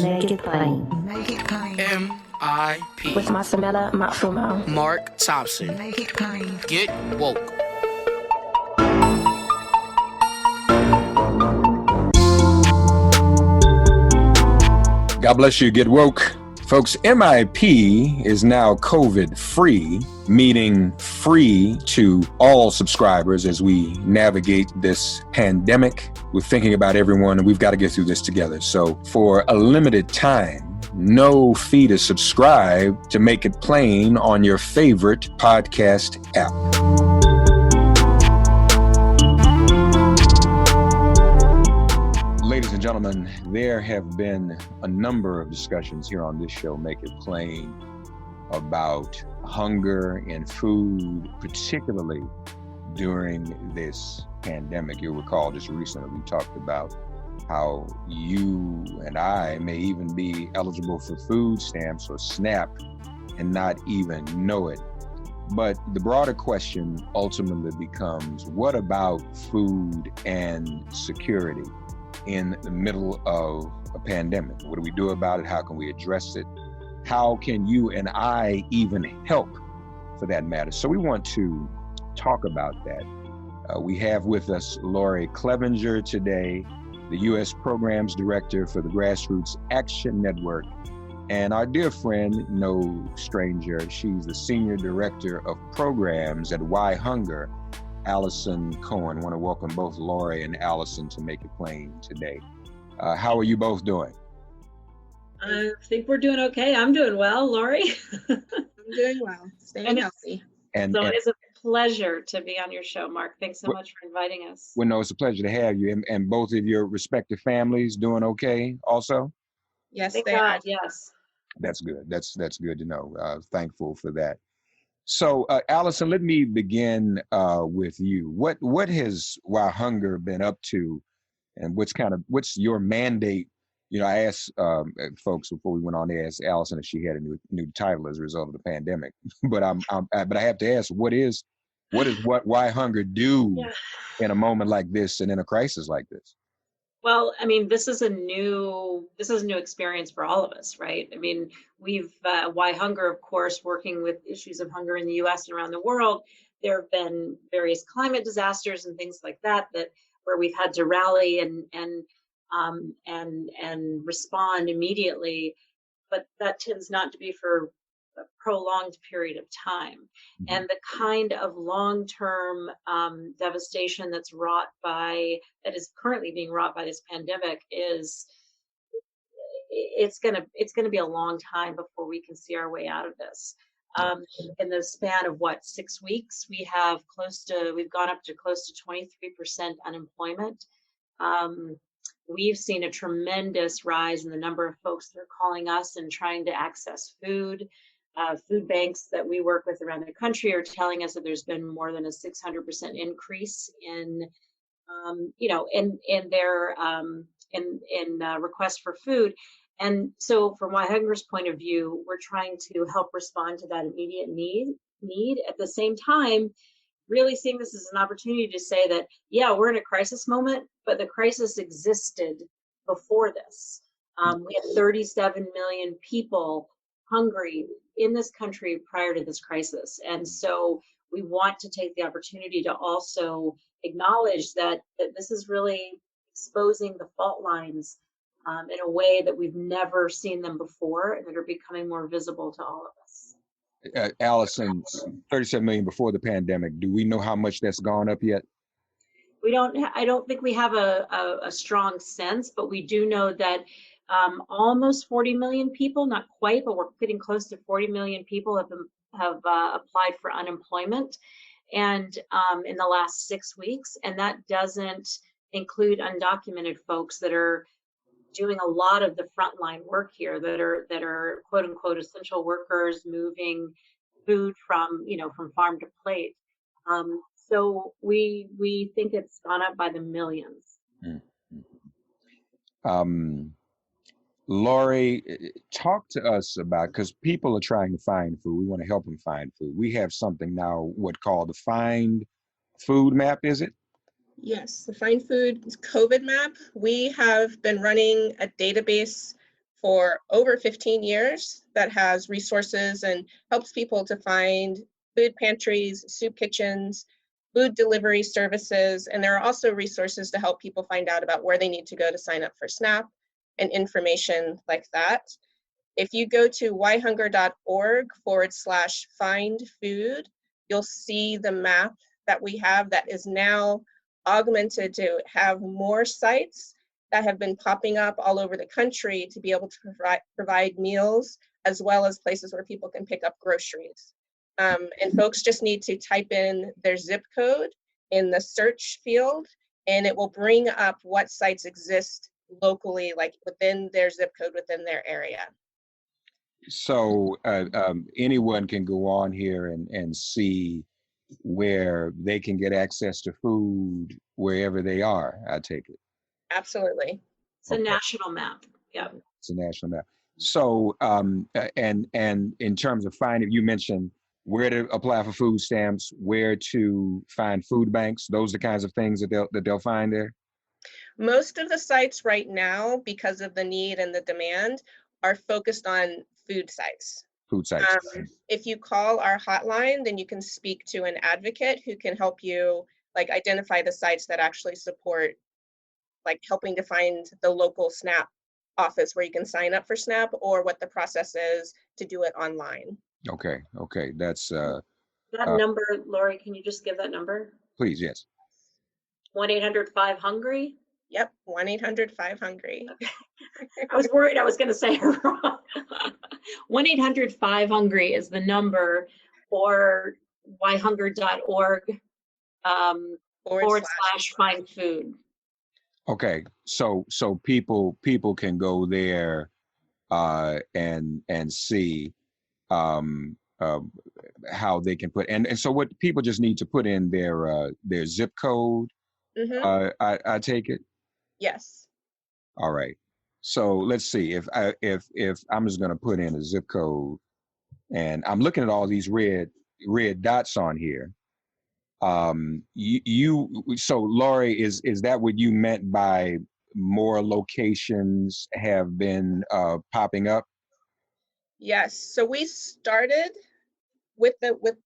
Make it plain. Make it plain. M.I.P. With Masamela Matfumo. Mark Thompson. Make it plain. Get woke. God bless you. Get woke. Folks, MIP is now COVID-free, meaning free to all subscribers as we navigate this pandemic. We're thinking about everyone, and we've got to get through this together. So for a limited time, no fee to subscribe to Make It Plain on your favorite podcast app. Ladies and gentlemen, there have been a number of discussions here on this show, Make It Plain, about hunger and food, particularly during this pandemic. You'll recall just recently we talked about how you and I may even be eligible for food stamps or SNAP and not even know it. But the broader question ultimately becomes, what about food and security in the middle of a pandemic? What do we do about it? How can we address it? How can you and I even help, for that matter? So we want to talk about that. We have with us Lorrie Clevenger today, the U.S. Programs Director for the Grassroots Action Network, and our dear friend, no stranger, she's the Senior Director of Programs at WhyHunger, Alison Cohen. I want to welcome both Lorrie and Alison to Make It Plain today. How are you both doing? I think we're doing okay. I'm doing well, Lorrie. I'm doing well, staying healthy. It is a pleasure to be on your show, Mark. Thanks so much for inviting us. Well, no, it's a pleasure to have you. And both of your respective families doing okay also? Yes, Thank they God, are. yes. That's good. That's good to know. Thankful for that. So, Alison, let me begin with you. What has WhyHunger been up to, and what's your mandate? You know, I asked folks before we went on there, asked Alison if she had a new title as a result of the pandemic. But but I have to ask, what WhyHunger do in a moment like this and in a crisis like this? Well, I mean, this is a new experience for all of us, right? I mean, we've WhyHunger, of course, working with issues of hunger in the U.S. and around the world. There have been various climate disasters and things like that where we've had to rally and respond immediately, but that tends not to be for a prolonged period of time. Mm-hmm. And the kind of long-term devastation that is currently being wrought by this pandemic it's gonna be a long time before we can see our way out of this. In the span of 6 weeks, we've gone up to close to 23% unemployment. We've seen a tremendous rise in the number of folks that are calling us and trying to access food. Food banks that we work with around the country are telling us that there's been more than a 600% increase in their requests for food. And so from WhyHunger's point of view, we're trying to help respond to that immediate need. At the same time, really seeing this as an opportunity to say that, yeah, we're in a crisis moment, but the crisis existed before this. We had 37 million people hungry in this country prior to this crisis. And so we want to take the opportunity to also acknowledge that this is really exposing the fault lines in a way that we've never seen them before and that are becoming more visible to all of us. Alison, 37 million before the pandemic. Do we know how much that's gone up yet? I don't think we have a strong sense, but we do know that almost 40 million people, not quite, but we're getting close to 40 million people have applied for unemployment, and in the last 6 weeks, and that doesn't include undocumented folks that are doing a lot of the frontline work here, that are quote unquote essential workers moving food from farm to plate. So we think it's gone up by the millions. Mm-hmm. Lorrie, talk to us about, because people are trying to find food. We want to help them find food. We have something now, called the Find Food Map, is it? Yes, the Find Food COVID map. We have been running a database for over 15 years that has resources and helps people to find food pantries, soup kitchens, food delivery services, and there are also resources to help people find out about where they need to go to sign up for SNAP and information like that. If you go to whyhunger.org/find food, you'll see the map that we have that is now augmented to have more sites that have been popping up all over the country to be able to provide meals, as well as places where people can pick up groceries. And folks just need to type in their zip code in the search field, and it will bring up what sites exist locally, like within their zip code, within their area. So anyone can go on here and see where they can get access to food wherever they are, I take it. Absolutely. It's a national map. Yeah. It's a national map. So, and in terms of finding, you mentioned where to apply for food stamps, where to find food banks. Those are the kinds of things that they'll find there. Most of the sites right now, because of the need and the demand, are focused on food sites. Food sites. If you call our hotline, then you can speak to an advocate who can help you like identify the sites that actually support like helping to find the local SNAP office where you can sign up for SNAP, or what the process is to do it online. Okay. That's that number, Lorrie, can you just give that number? Please, yes. 1-800-5-HUNGRY? Yep, 1-800-5-HUNGRY. I was worried I was going to say it wrong. 1-800-5-HUNGRY is the number, or whyhunger.org /find food. Okay, so people can go there and see how they can put, and so what people just need to put in their zip code. Mm-hmm. I take it. Yes. All right. So let's see if I'm just going to put in a zip code, and I'm looking at all these red dots on here. So Lorrie, is that what you meant by more locations have been popping up? Yes. So we started with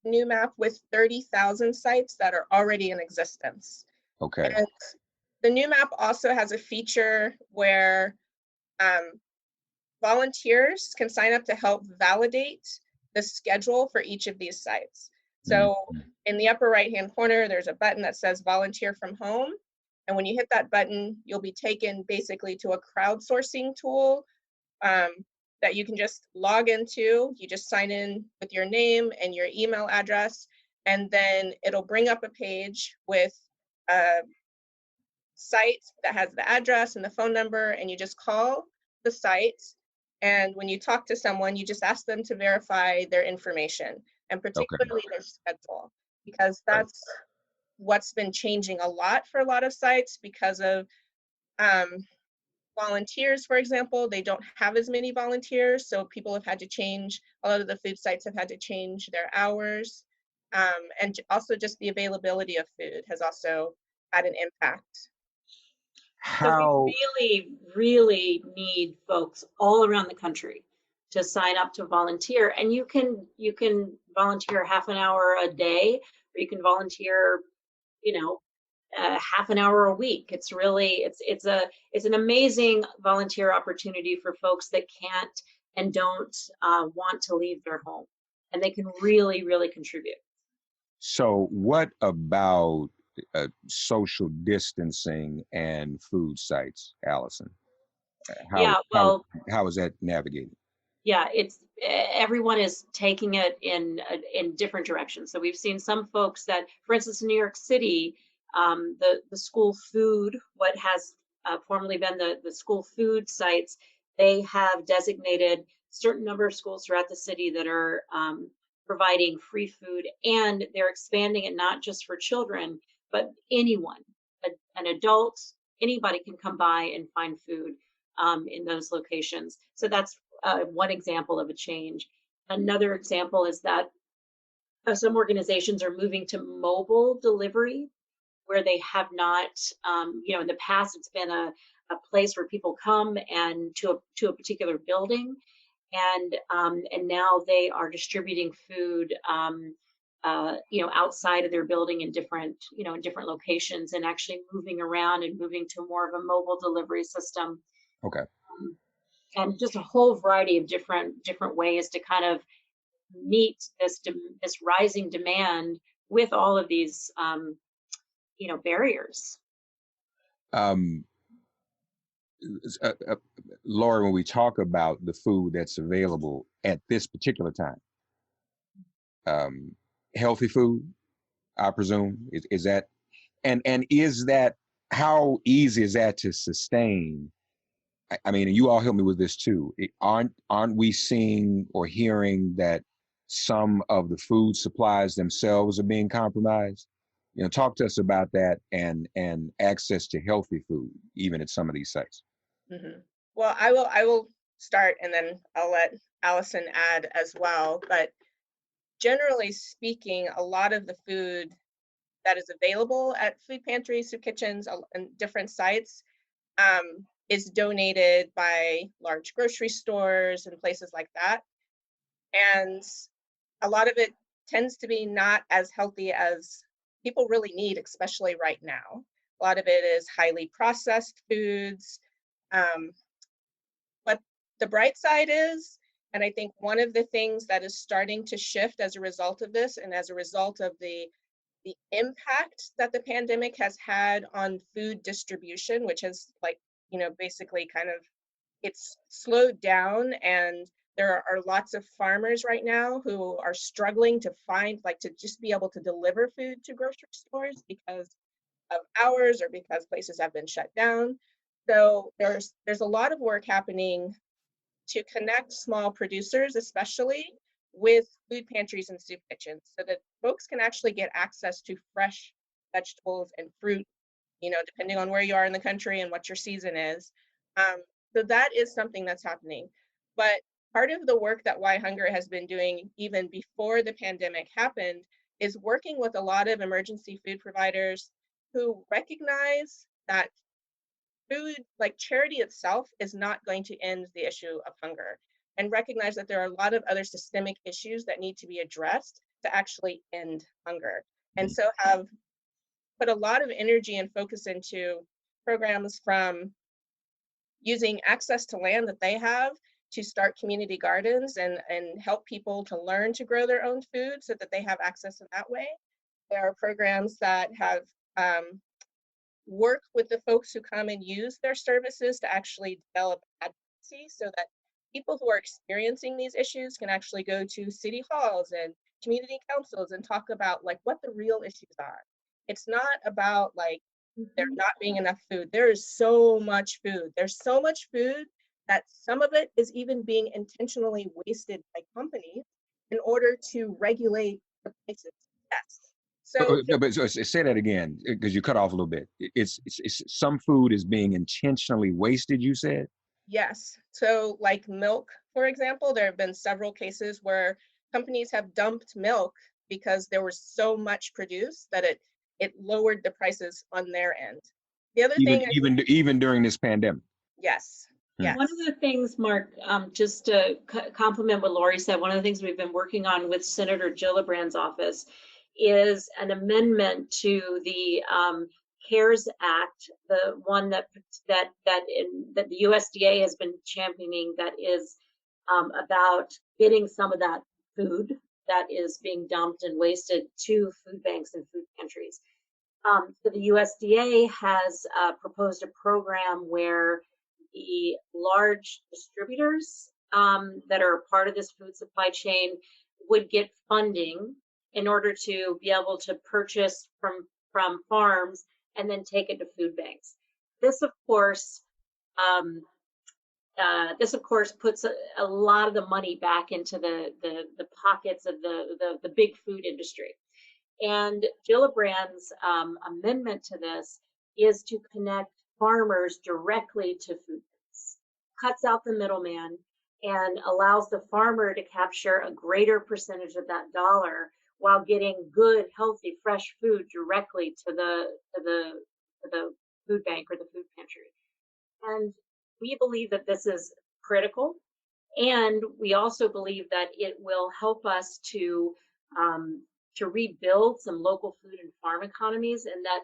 new map with 30,000 sites that are already in existence. Okay. And the new map also has a feature where volunteers can sign up to help validate the schedule for each of these sites. So in the upper right-hand corner, there's a button that says volunteer from home. And when you hit that button, you'll be taken basically to a crowdsourcing tool that you can just log into. You just sign in with your name and your email address, and then it'll bring up a page with a site that has the address and the phone number, and you just call the site. And when you talk to someone, you just ask them to verify their information, and particularly their schedule, because that's what's been changing a lot for a lot of sites because of volunteers, for example. They don't have as many volunteers, so people have had to change, a lot of the food sites have had to change their hours. And also just the availability of food has also had an impact. So we really need folks all around the country to sign up to volunteer, and you can volunteer half an hour a day, or you can volunteer, half an hour a week. It's really it's an amazing volunteer opportunity for folks that can't and don't want to leave their home, and they can really contribute. So what about social distancing and food sites, Alison? How is that navigated? Yeah, everyone is taking it in different directions. So we've seen some folks that, for instance, in New York City, the school food, what has formerly been the school food sites, they have designated certain number of schools throughout the city that are providing free food, and they're expanding it not just for children, but anyone, an adult, anybody can come by and find food in those locations. So that's one example of a change. Another example is that some organizations are moving to mobile delivery, where they have not, in the past, it's been a place where people come and to a particular building, and now they are distributing food, outside of their building in different locations, and actually moving around and moving to more of a mobile delivery system. Okay. And just a whole variety of different ways to kind of meet this rising demand with all of these barriers. Lorrie, when we talk about the food that's available at this particular time, healthy food, I presume, is that, and is that, how easy is that to sustain? I mean, and you all help me with this too. Aren't we seeing or hearing that some of the food supplies themselves are being compromised? Talk to us about that, and access to healthy food, even at some of these sites. Mm-hmm. Well, I will start, and then I'll let Alison add as well. But generally speaking, a lot of the food that is available at food pantries, soup kitchens, and different sites is donated by large grocery stores and places like that. And a lot of it tends to be not as healthy as people really need, especially right now. A lot of it is highly processed foods. But the bright side is, and I think one of the things that is starting to shift as a result of this, and as a result of the impact that the pandemic has had on food distribution, which has basically kind of, it's slowed down, and there are lots of farmers right now who are struggling to find, to just be able to deliver food to grocery stores because of hours or because places have been shut down. So there's a lot of work happening to connect small producers, especially, with food pantries and soup kitchens, so that folks can actually get access to fresh vegetables and fruit, depending on where you are in the country and what your season is. So that is something that's happening. But part of the work that WhyHunger has been doing even before the pandemic happened is working with a lot of emergency food providers who recognize that food, like charity itself, is not going to end the issue of hunger, and recognize that there are a lot of other systemic issues that need to be addressed to actually end hunger. And so have put a lot of energy and focus into programs, from using access to land that they have to start community gardens and help people to learn to grow their own food so that they have access in that way. There are programs that have work with the folks who come and use their services to actually develop advocacy, so that people who are experiencing these issues can actually go to city halls and community councils and talk about what the real issues are. It's not about there not being enough food. There is so much food. There's so much food that some of it is even being intentionally wasted by companies in order to regulate the prices. Yes. So say that again, because you cut off a little bit. It's some food is being intentionally wasted, you said? Yes. So like milk, for example, there have been several cases where companies have dumped milk because there was so much produced that it lowered the prices on their end. The other thing, even during this pandemic. Yes. Yes. One of the things, Mark, just to compliment what Lorrie said, one of the things we've been working on with Senator Gillibrand's office is an amendment to the CARES Act, the one that the USDA has been championing, that is about getting some of that food that is being dumped and wasted to food banks and food pantries. So the USDA has proposed a program where the large distributors that are part of this food supply chain would get funding in order to be able to purchase from farms and then take it to food banks. This, of course, puts a lot of the money back into the pockets of the big food industry. And Gillibrand's amendment to this is to connect farmers directly to food banks, cuts out the middleman, and allows the farmer to capture a greater percentage of that dollar while getting good, healthy, fresh food directly to the food bank or the food pantry. And we believe that this is critical. And we also believe that it will help us to rebuild some local food and farm economies, and that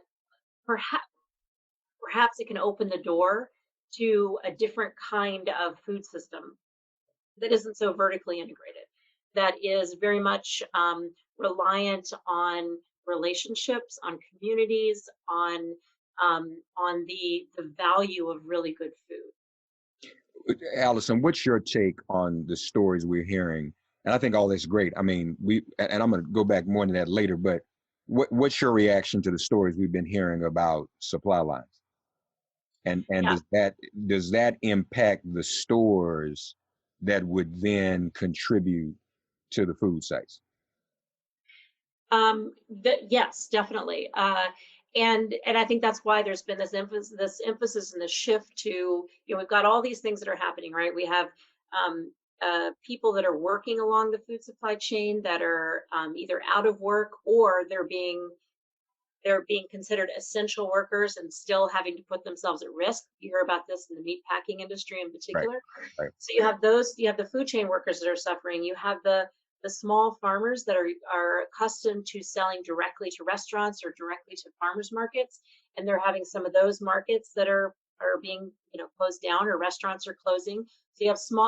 perhaps it can open the door to a different kind of food system that isn't so vertically integrated, that is very much reliant on relationships, on communities, on the value of really good food. Alison, what's your take on the stories we're hearing? And I think all that's great. I mean, and I'm going to go back more into that later, but what's your reaction to the stories we've been hearing about supply lines? And Yeah. does that impact the stores that would then contribute to the food sites? Yes, definitely. And I think that's why there's been this emphasis and this shift to, we've got all these things that are happening, right? We have people that are working along the food supply chain that are either out of work, or they're being considered essential workers and still having to put themselves at risk. You hear about this in the meat packing industry in particular. Right. So you have the food chain workers that are suffering. You have the small farmers that are accustomed to selling directly to restaurants or directly to farmers markets, and they're having some of those markets that are being closed down, or restaurants are closing. So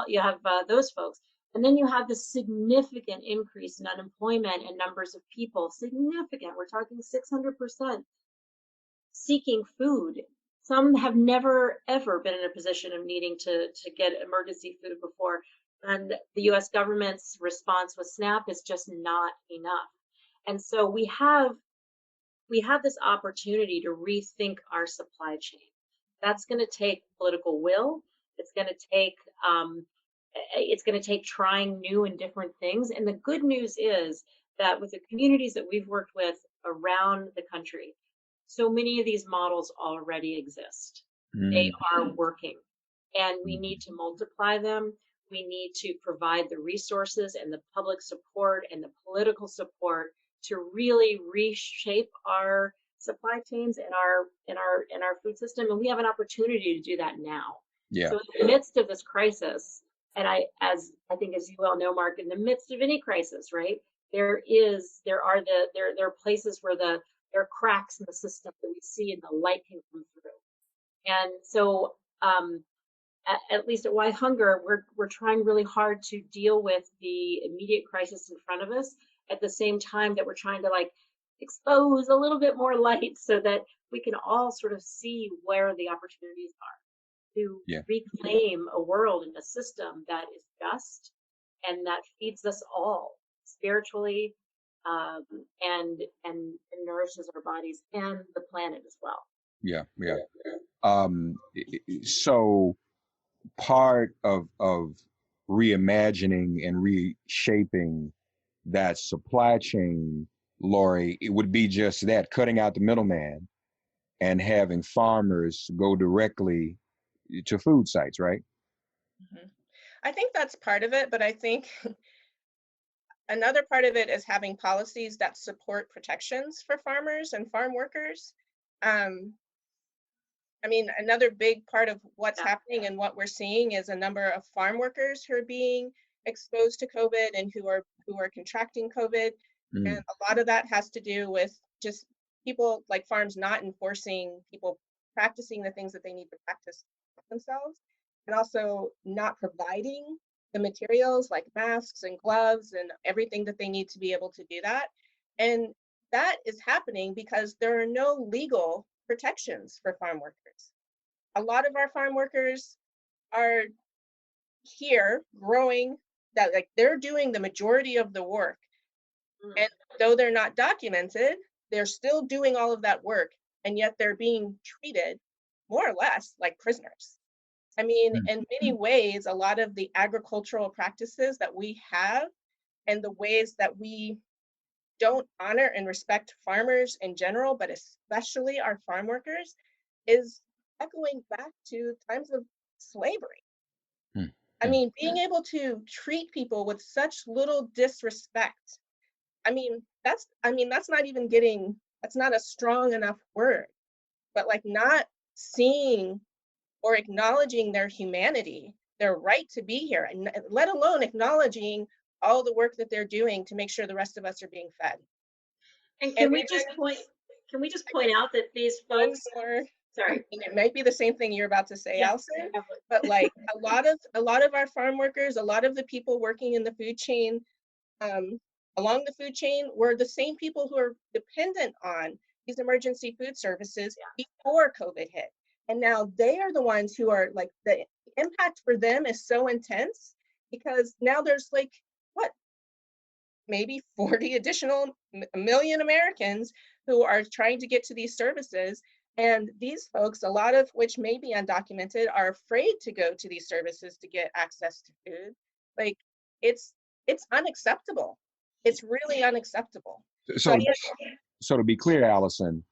you have those folks. And then you have the significant increase in unemployment and numbers of people, significant, we're talking 600%, seeking food. Some have never, ever been in a position of needing to get emergency food before. And the US government's response with SNAP is just not enough. And so we have this opportunity to rethink our supply chain. That's going to take political will. It's going to take trying new and different things. And the good news is that with the communities that we've worked with around the country, so many of these models already exist. They are working, and we need to multiply them. We need to provide the resources and the public support and the political support to really reshape our supply chains and our food system. And we have an opportunity to do that now. Yeah. So in the midst of this crisis, and as you well know, Mark, in the midst of any crisis, right, there are places where there are cracks in the system that we see, and the light can come through. And so, at least at WhyHunger, we're trying really hard to deal with the immediate crisis in front of us, at the same time that we're trying to expose a little bit more light so that we can all sort of see where the opportunities are to reclaim a world and a system that is just and that feeds us all spiritually, and nourishes our bodies and the planet as well. Yeah. So part of reimagining and reshaping that supply chain, Lorrie, it would be just that, cutting out the middleman and having farmers go directly to food sites, right? Mm-hmm. I think that's part of it, but I think another part of it is having policies that support protections for farmers and farm workers. Another big part of what's happening and what we're seeing is a number of farm workers who are being exposed to COVID and who are contracting COVID. And a lot of that has to do with just people, like farms, not enforcing people practicing the things that they need to practice themselves, and also not providing the materials like masks and gloves and everything that they need to be able to do that. And that is happening because there are no legal protections for farm workers. A lot of our farm workers are here growing, that they're doing the majority of the work. And though they're not documented, they're still doing all of that work, and yet they're being treated more or less like prisoners. In many ways, a lot of the agricultural practices that we have and the ways that we don't honor and respect farmers in general, but especially our farm workers, is echoing back to times of slavery. Being able to treat people with such little disrespect that's not even getting, that's not a strong enough word, but like not seeing or acknowledging their humanity, their right to be here, and let alone acknowledging all the work that they're doing to make sure the rest of us are being fed. And And can we just point out that these one folks, more, sorry. and it might be the same thing you're about to say, Yeah, Alison, but like a lot of our farm workers, a lot of the people working in the food chain, along the food chain, were the same people who are dependent on these emergency food services before COVID hit. And now they are the ones who are like, the impact for them is so intense because now there's like, what, maybe 40 additional million Americans who are trying to get to these services. And these folks, a lot of which may be undocumented, are afraid to go to these services to get access to food. Like, it's unacceptable. It's really unacceptable. So to be clear, Alison,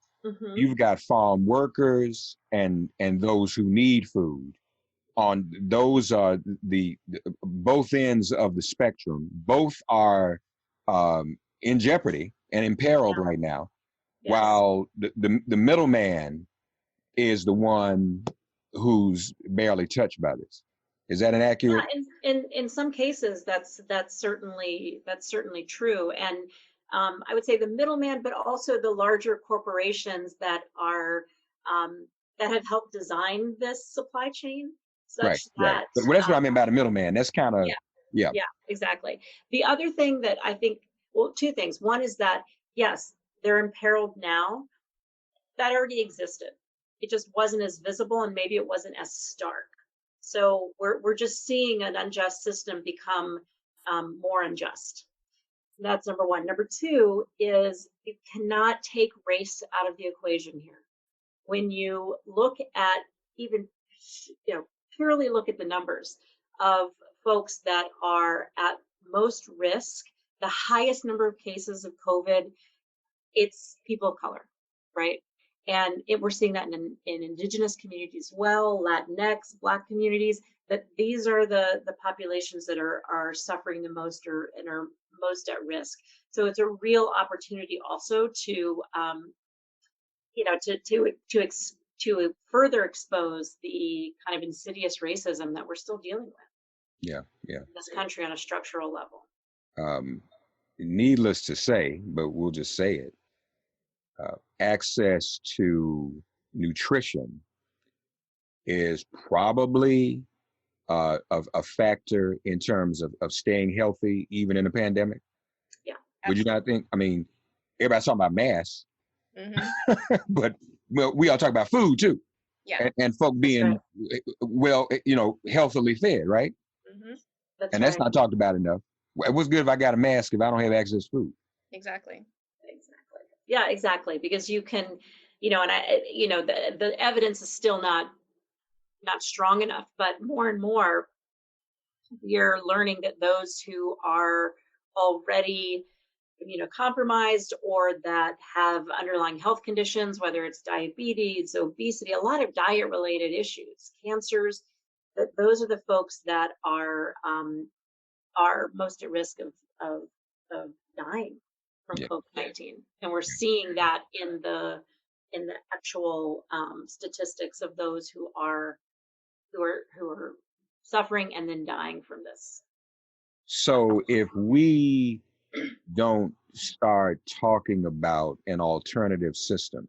you've got farm workers and those who need food. On those are the both ends of the spectrum. Both are in jeopardy and imperiled right now, while the middleman is the one who's barely touched by this. Is that an accurate? Yeah, in some cases, that's certainly true, and I would say the middleman, but also the larger corporations that are that have helped design this supply chain, such Right. that But that's what I meant by the middleman. That's kind of yeah, exactly. The other thing that I think, well, two things. One is that yes, they're imperiled now. That already existed. It just wasn't as visible, and maybe it wasn't as stark. So we're just seeing an unjust system become more unjust. That's number one. Number two is you cannot take race out of the equation here. When you look at even, purely look at the numbers of folks that are at most risk, the highest number of cases of COVID, it's people of color, right? And we're seeing that in indigenous communities as well, Latinx, Black communities, that these are the populations that are suffering the most and are most at risk. So it's a real opportunity also to, to further expose the kind of insidious racism that we're still dealing with. Yeah. In this country on a structural level. Needless to say, but we'll just say it. Access to nutrition is probably a factor in terms of staying healthy, even in a pandemic. Yeah. Would you not think? I mean, everybody's talking about masks, but we all talk about food too. Yeah. And folk being healthily fed, right? That's not talked about enough. What's good if I got a mask if I don't have access to food? Exactly. Yeah, exactly. Because you can, the evidence is still not strong enough, but more and more you're learning that those who are already compromised or that have underlying health conditions, whether it's diabetes, obesity, a lot of diet related issues, cancers, that those are the folks that are most at risk of dying from COVID-19. And we're seeing that in the actual statistics of those who are suffering and then dying from this. So if we don't start talking about an alternative system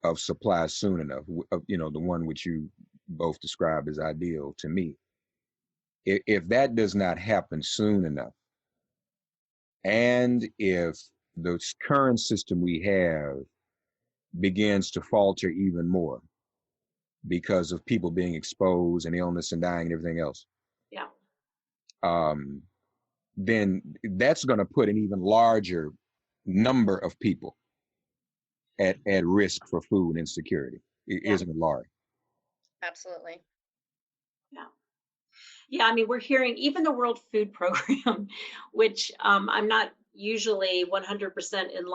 of supply soon enough, the one which you both described as ideal to me, if that does not happen soon enough, and if the current system we have begins to falter even more because of people being exposed and illness and dying and everything else, then that's going to put an even larger number of people at risk for food insecurity. Isn't it, Lorrie? Absolutely. Yeah, I mean, we're hearing even the World Food Program, which I'm not usually 100% in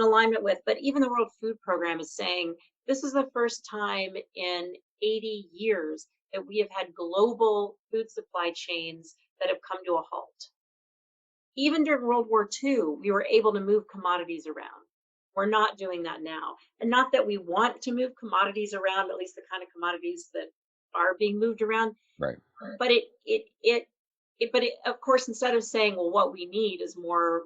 alignment with, but even the World Food Program is saying this is the first time in 80 years that we have had global food supply chains that have come to a halt. even during World War II, we were able to move commodities around. We're not doing that now. And not that we want to move commodities around, at least the kind of commodities that are being moved around. Right. But of course, instead of saying, well, what we need is more,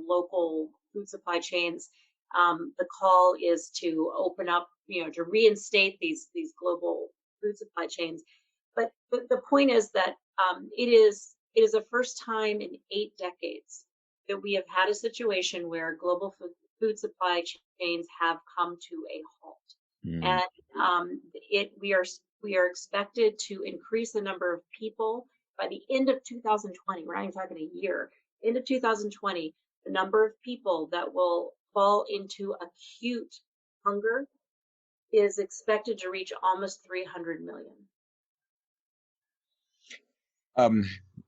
local food supply chains, the call is to open up, to reinstate these global food supply chains. But the point is that it is the first time in 8 decades that we have had a situation where global food supply chains have come to a halt. And we are expected to increase the number of people by the end of 2020. We're not even talking a year. End of 2020, the number of people that will fall into acute hunger is expected to reach almost 300 million.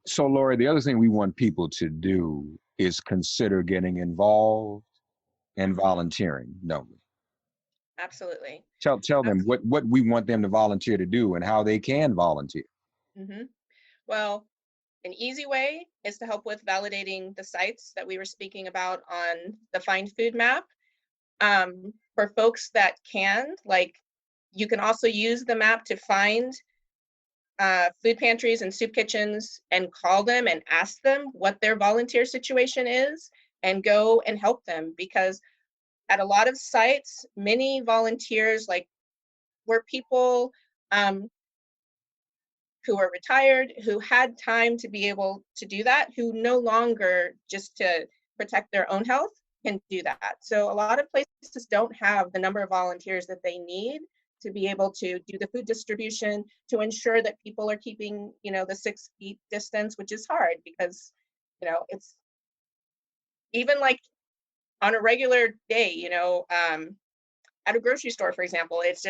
So, Lorrie, the other thing we want people to do is consider getting involved and volunteering, don't we? Absolutely. Tell them what we want them to volunteer to do and how they can volunteer. Mm-hmm. Well, an easy way is to help with validating the sites that we were speaking about on the Find Food map. For folks that can, you can also use the map to find food pantries and soup kitchens and call them and ask them what their volunteer situation is and go and help them, because at a lot of sites, many volunteers were people who are retired, who had time to be able to do that, who no longer, just to protect their own health, can do that. So a lot of places don't have the number of volunteers that they need to be able to do the food distribution, to ensure that people are keeping, the 6 feet distance, which is hard because, it's even on a regular day, at a grocery store, for example, it's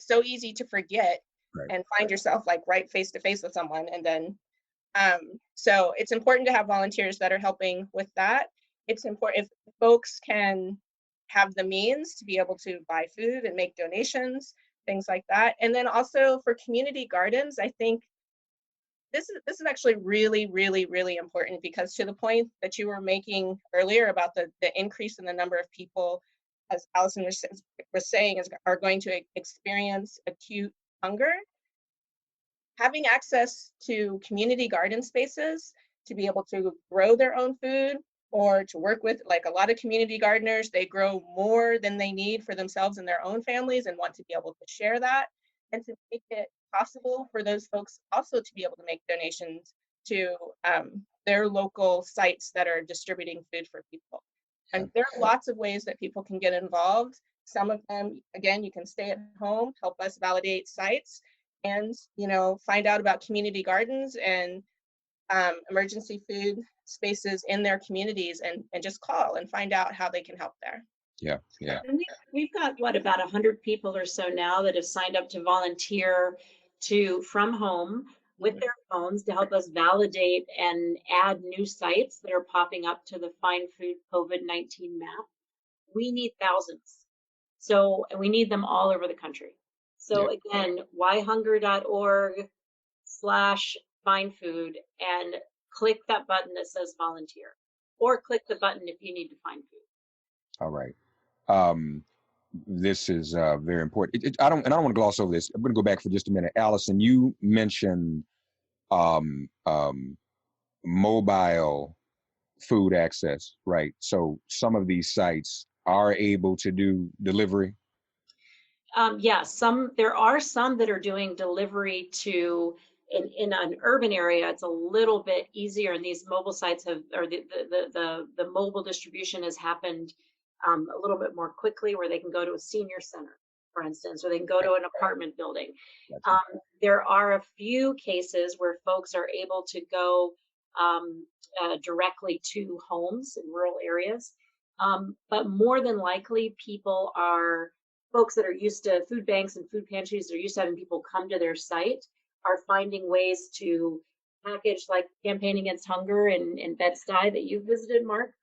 so easy to forget. Right. And find yourself right face to face with someone. And then, so it's important to have volunteers that are helping with that. It's important if folks can have the means to be able to buy food and make donations, things like that. And then also for community gardens, I think this is actually really, really, really important, because to the point that you were making earlier about the increase in the number of people, as Alison was saying, are going to experience acute hunger. Having access to community garden spaces to be able to grow their own food, or to work with a lot of community gardeners, they grow more than they need for themselves and their own families and want to be able to share that, and to make it possible for those folks also to be able to make donations to their local sites that are distributing food for people. And there are lots of ways that people can get involved. Some of them, again, you can stay at home, help us validate sites, and find out about community gardens and emergency food spaces in their communities, and just call and find out how they can help there. Yeah. And we've got about 100 people or so now that have signed up to volunteer from home with their phones to help us validate and add new sites that are popping up to the Find Food COVID-19 map. We need thousands. And we need them all over the country. So again, whyhunger.org/findfood, and click that button that says volunteer, or click the button if you need to find food. All right. This is very important. I don't want to gloss over this. I'm going to go back for just a minute. Alison, you mentioned mobile food access, right? So some of these sites are able to do delivery. There are some that are doing delivery to in an urban area. It's a little bit easier, and these mobile sites the mobile distribution has happened a little bit more quickly, where they can go to a senior center, for instance, or they can go to an apartment building. There are a few cases where folks are able to go directly to homes in rural areas, but more than likely, folks that are used to food banks and food pantries, they're used to having people come to their site, are finding ways to package, like Campaign Against Hunger in Bed-Stuy that you visited, Mark,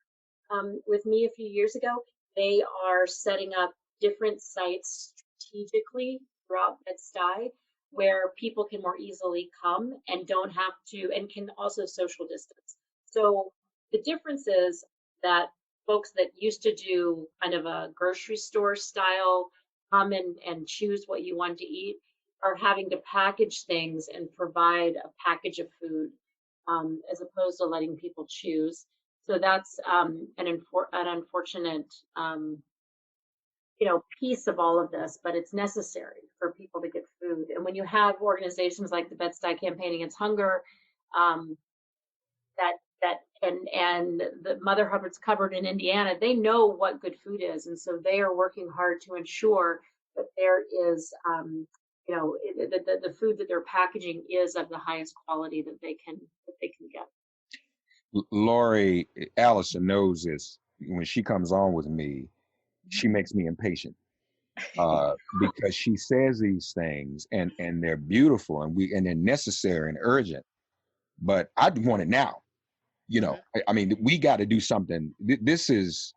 with me a few years ago. They are setting up different sites strategically throughout Bed-Stuy where people can more easily come and don't have to, and can also social distance. So The difference is that folks that used to do kind of a grocery store style, come in and choose what you want to eat, are having to package things and provide a package of food, as opposed to letting people choose. So that's an unfortunate piece of all of this, but it's necessary for people to get food. And when you have organizations like the Bed-Stuy Campaign Against Hunger, and the Mother Hubbard's Cupboard in Indiana, they know what good food is, and so they are working hard to ensure that there is, the food that they're packaging is of the highest quality that they can get. Lorrie, Alison knows this. When she comes on with me, she makes me impatient because she says these things and they're beautiful and they're necessary and urgent, but I want it now. I mean, we got to do something. This is,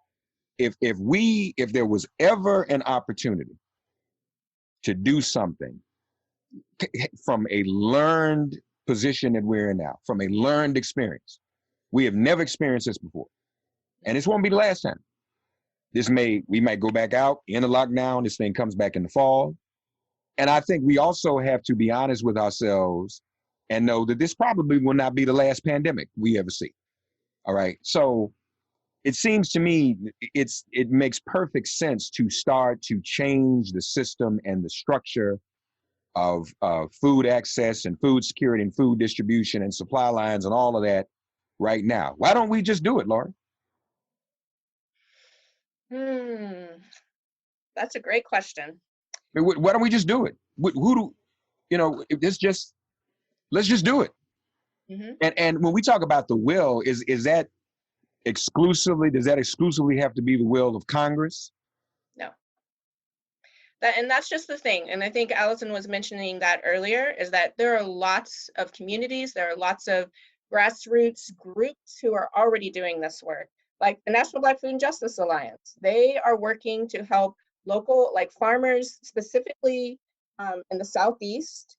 if there was ever an opportunity to do something from a learned position that we're in now, from a learned experience, we have never experienced this before. And this won't be the last time. We might go back out in the lockdown. This thing comes back in the fall. And I think we also have to be honest with ourselves and know that this probably will not be the last pandemic we ever see. All right. So it seems to me it makes perfect sense to start to change the system and the structure of food access and food security and food distribution and supply lines and all of that right now. Why don't we just do it, Lorrie? That's a great question. Why don't we just do it? Let's just do it. Mm-hmm. And when we talk about the will, does that exclusively have to be the will of Congress? No. And that's just the thing. And I think Alison was mentioning that earlier, is that there are lots of communities, there are lots of grassroots groups who are already doing this work. Like the National Black Food and Justice Alliance, they are working to help local, like farmers specifically in the Southeast,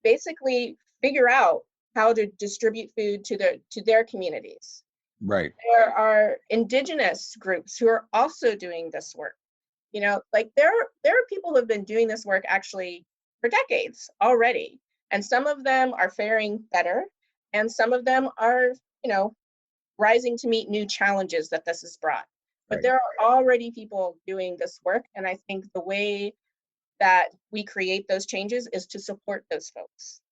basically figure out how to distribute food to their communities. Right. There are indigenous groups who are also doing this work. Like there are people who have been doing this work actually for decades already. And some of them are faring better, and some of them are, rising to meet new challenges that this has brought. But Right. there are already people doing this work. And I think the way that we create those changes is to support those folks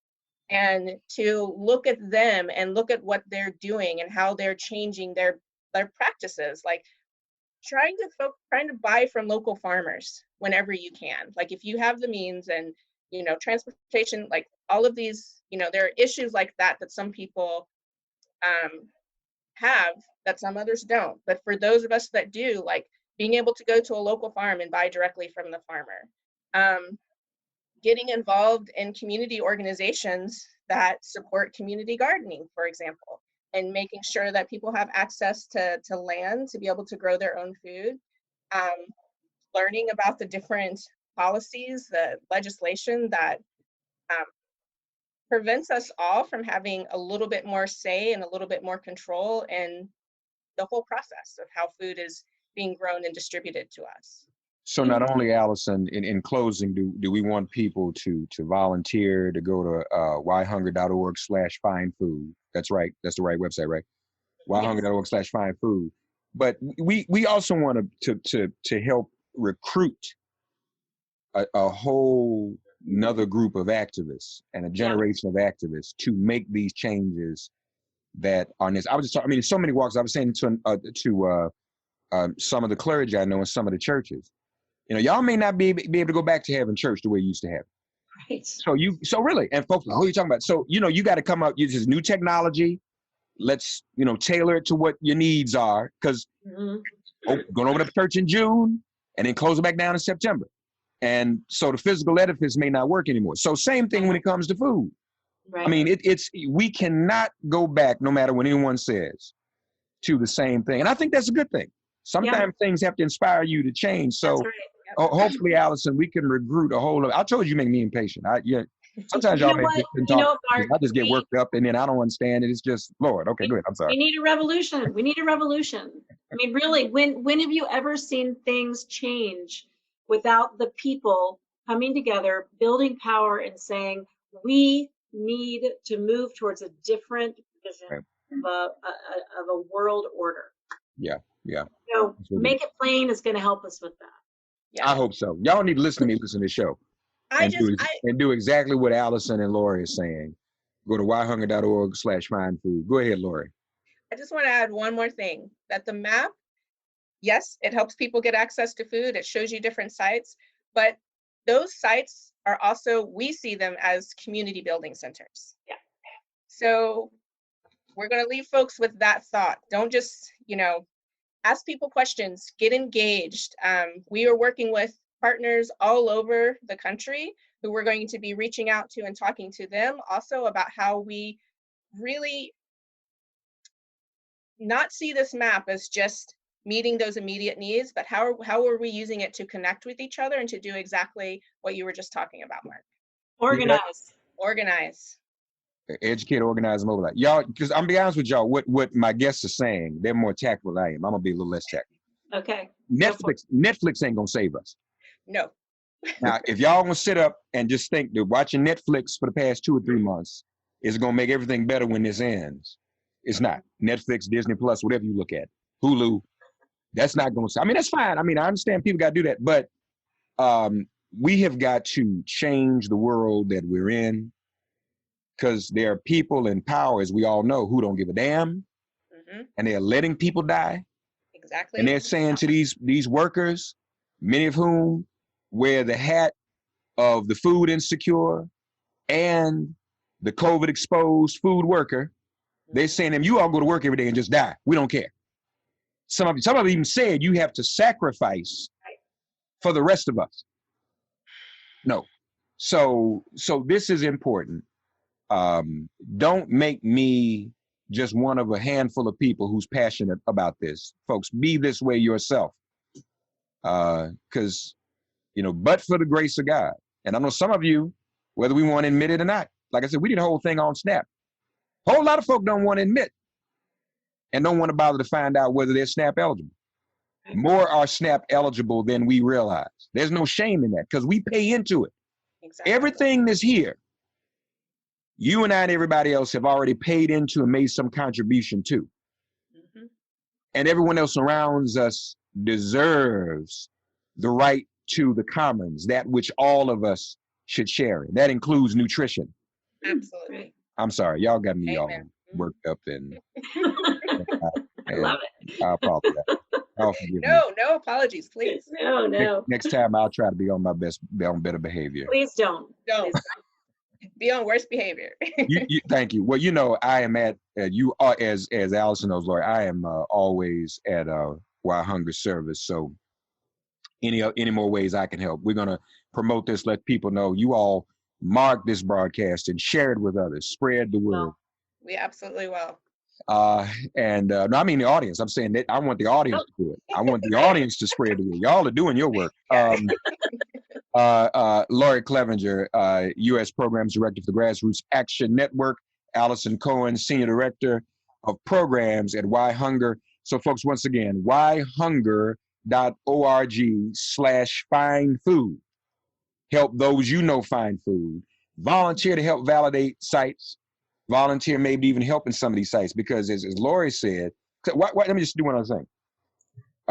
and to look at them and look at what they're doing and how they're changing their practices, like trying to buy from local farmers whenever you can. Like if you have the means and, transportation, like all of these, there are issues like that some people have that some others don't. But for those of us that do, like being able to go to a local farm and buy directly from the farmer, getting involved in community organizations that support community gardening, for example, and making sure that people have access to land to be able to grow their own food, learning about the different policies, the legislation that prevents us all from having a little bit more say and a little bit more control in the whole process of how food is being grown and distributed to us. So not only, Alison, in closing, do we want people to volunteer to go to whyhunger.org/findfood. That's right. That's the right website, right? whyhunger.org/findfood. But we also want to help recruit a whole another group of activists and a generation of activists to make these changes that are necessary. I was just talking, in so many walks. I was saying to some of the clergy I know in some of the churches, y'all may not be able to go back to having church the way you used to have it. Right. So really, and folks, who are you talking about? So, you got to come up, use this new technology. Let's, tailor it to what your needs are. Because going to open up church in June and then close it back down in September. And so the physical edifice may not work anymore. So same thing when it comes to food. Right. I mean, we cannot go back, no matter what anyone says, to the same thing. And I think that's a good thing. Sometimes things have to inspire you to change. So That's right. Yep. hopefully, Alison, we can recruit a whole lot. I told you make me impatient. Sometimes You y'all know may what? just been You know talking. what, Mark? I just get worked up and then I don't understand it. It's just, Lord, okay, go ahead. I'm We sorry. need a revolution. We need a revolution. I mean, really, when have you ever seen things change without the people coming together, building power, and saying, we need to move towards a different vision Right. of a world order? Yeah. So Absolutely. Make It Plain is going to help us with that. I hope so. Y'all need to listen to me, listen to this show. And do exactly what Alison and Lorrie is saying. Go to whyhunger.org/find food. Go ahead, Lorrie. I just want to add one more thing, that the map, yes, it helps people get access to food. It shows you different sites, but those sites are also, we see them as community building centers. Yeah. So we're going to leave folks with that thought. Don't just, ask people questions, get engaged. We are working with partners all over the country who we're going to be reaching out to and talking to them also about how we really not see this map as just meeting those immediate needs, but how are we using it to connect with each other and to do exactly what you were just talking about, Mark? Organize. Educate, organize, mobilize. Y'all, because I'm be honest with y'all, what my guests are saying, they're more tactful than I am. I'm gonna be a little less tactful. Okay. Netflix ain't gonna save us. No. Now, if y'all gonna sit up and just think that watching Netflix for the past 2 or 3 months is gonna make everything better when this ends, it's not. Netflix, Disney Plus, whatever you look at, Hulu, that's not gonna. I mean, that's fine. I mean, I understand people gotta do that, but we have got to change the world that we're in, because there are people in power, as we all know, who don't give a damn, and they're letting people die. Exactly. And they're saying to these workers, many of whom wear the hat of the food insecure and the COVID exposed food worker, they're saying to them, you all go to work every day and just die. We don't care. Some of them even said you have to sacrifice for the rest of us. No. So this is important. Don't make me just one of a handful of people who's passionate about this. Folks, be this way yourself. Because, but for the grace of God. And I know some of you, whether we want to admit it or not, like I said, we did a whole thing on SNAP. A whole lot of folk don't want to admit and don't want to bother to find out whether they're SNAP eligible. More are SNAP eligible than we realize. There's no shame in that because we pay into it. Exactly. Everything that's here, you and I and everybody else have already paid into and made some contribution to. And everyone else around us deserves the right to the commons, that which all of us should share. That includes nutrition. Absolutely. I'm sorry, y'all got me all worked up and I love it. I apologize. No apologies, please. No. Next time I'll try to be on better behavior. Please don't. Be on worst behavior. Thank you. Well, I am at you are as Alison knows, Lorrie, I am always at WhyHunger service. So any more ways I can help, we're gonna promote this, let people know. You all mark this broadcast and share it with others. Spread the word. We absolutely will. No, I mean the audience. I'm saying that I want the audience to do it. I want the audience to spread the word. Y'all are doing your work. Lorrie Clevenger, U.S. Programs Director for the Grassroots Action Network. Alison Cohen, Senior Director of Programs at WhyHunger. So, folks, once again, whyhunger.org/find food. Help those find food. Volunteer to help validate sites. Volunteer maybe even helping some of these sites, because as Lorrie said, let me just do one other thing.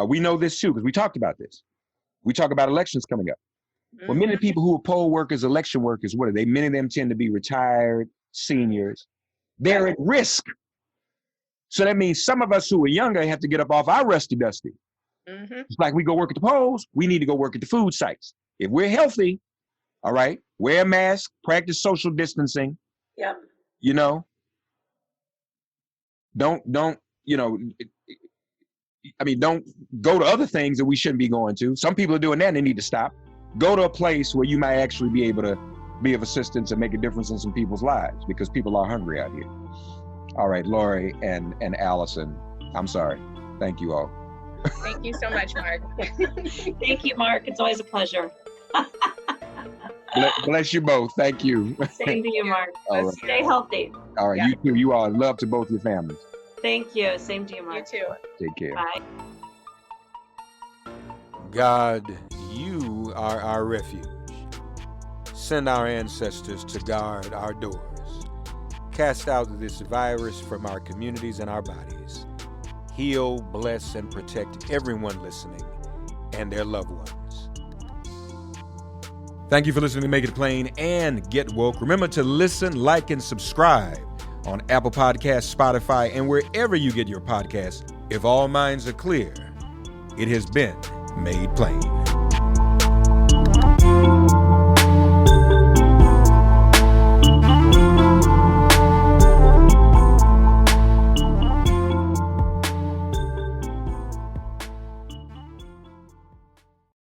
We know this too, because we talked about this. We talk about elections coming up. Well, many of the people who are poll workers, election workers, what are they? Many of them tend to be retired seniors. They're at risk. So that means some of us who are younger have to get up off our rusty dusty. It's like we go work at the polls, we need to go work at the food sites. If we're healthy, all right, wear a mask, practice social distancing. Yeah. Don't go to other things that we shouldn't be going to. Some people are doing that and they need to stop. Go to a place where you might actually be able to be of assistance and make a difference in some people's lives, because people are hungry out here. All right, Lorrie and Alison, I'm sorry. Thank you all. Thank you so much, Mark. Thank you, Mark. It's always a pleasure. Bless you both. Thank you. Same to you, Mark. All right. Stay healthy. All right. Yeah. You too. You all. Love to both your families. Thank you. Same to you, You Mark. too. Take care. Bye. God, you are our refuge. Send our ancestors to guard our doors. Cast out this virus from our communities and our bodies. Heal, bless, and protect everyone listening and their loved ones. Thank you for listening to Make It Plain and Get Woke. Remember to listen, like, and subscribe on Apple Podcasts, Spotify, and wherever you get your podcasts. If all minds are clear, it has been made plain.